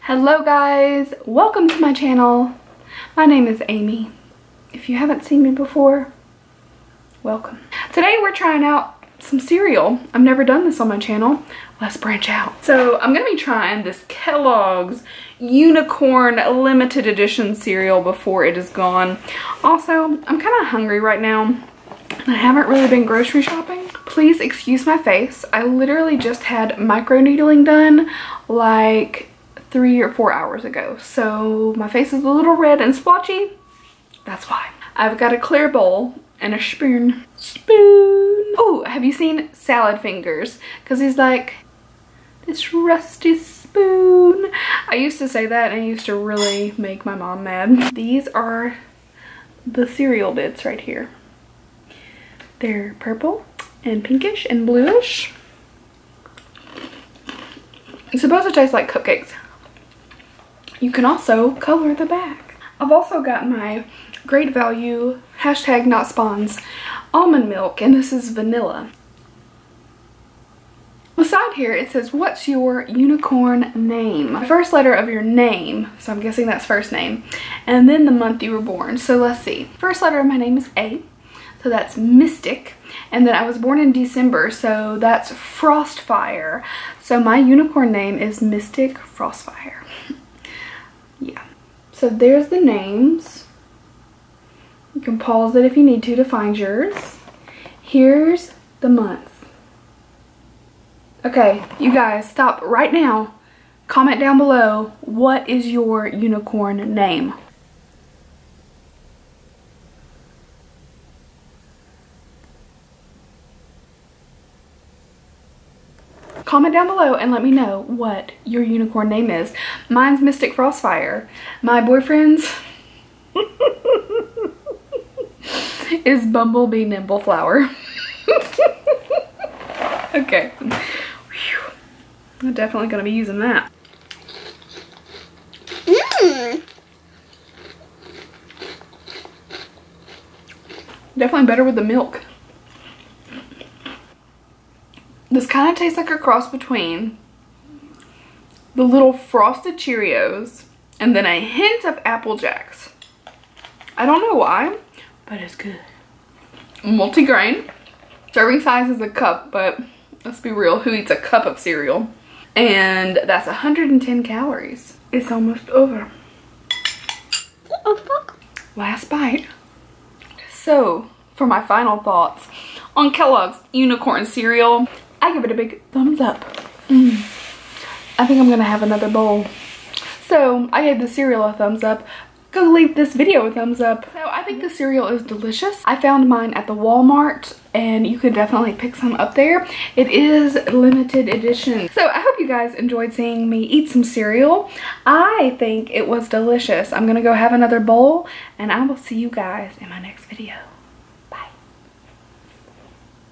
Hello guys, welcome to my channel. My name is Amy. If you haven't seen me before, welcome. Today we're trying out some cereal. I've never done this on my channel. Let's branch out. So I'm gonna be trying this Kellogg's Unicorn limited edition cereal before it is gone. Also, I'm kind of hungry right now and I haven't really been grocery shopping. Please excuse my face. I literally just had micro needling done like 3 or 4 hours ago. So my face is a little red and splotchy. That's why. I've got a clear bowl and a spoon. Oh, have you seen Salad Fingers? Because he's like, this rusty spoon. I used to say that and it used to really make my mom mad. These are the cereal bits right here. They're purple and pinkish and bluish. It's supposed to taste like cupcakes. You can also color the back. I've also got my Great Value #NotSpawns almond milk, and this is vanilla. Beside here it says, what's your unicorn name? The first letter of your name, so I'm guessing that's first name, and then the month you were born. So let's see. First letter of my name is A, so that's Mystic, and then I was born in December, so that's Frostfire. So my unicorn name is Mystic Frostfire. Yeah, so there's the names. You can pause it if you need to find yours. Here's the month. Okay, you guys, stop right now. Comment down below, what is your unicorn name? Comment down below and let me know what your unicorn name is. Mine's Mystic Frostfire. My boyfriend's is Bumblebee Nimbleflower. Okay. Whew. I'm definitely gonna be using that. Definitely better with the milk. This kind of tastes like a cross between the little frosted Cheerios and then a hint of Apple Jacks. I don't know why, but it's good. Multi-grain. Serving size is a cup, but let's be real, who eats a cup of cereal? And that's 110 calories. It's almost over. Last bite. So, for my final thoughts on Kellogg's Unicorn cereal, I give it a big thumbs up. I think I'm gonna have another bowl. So I gave the cereal a thumbs up. Go leave this video a thumbs up. So I think the cereal is delicious. I found mine at the Walmart and you could definitely pick some up there. It is limited edition. So I hope you guys enjoyed seeing me eat some cereal. I think it was delicious. I'm gonna go have another bowl and I will see you guys in my next video.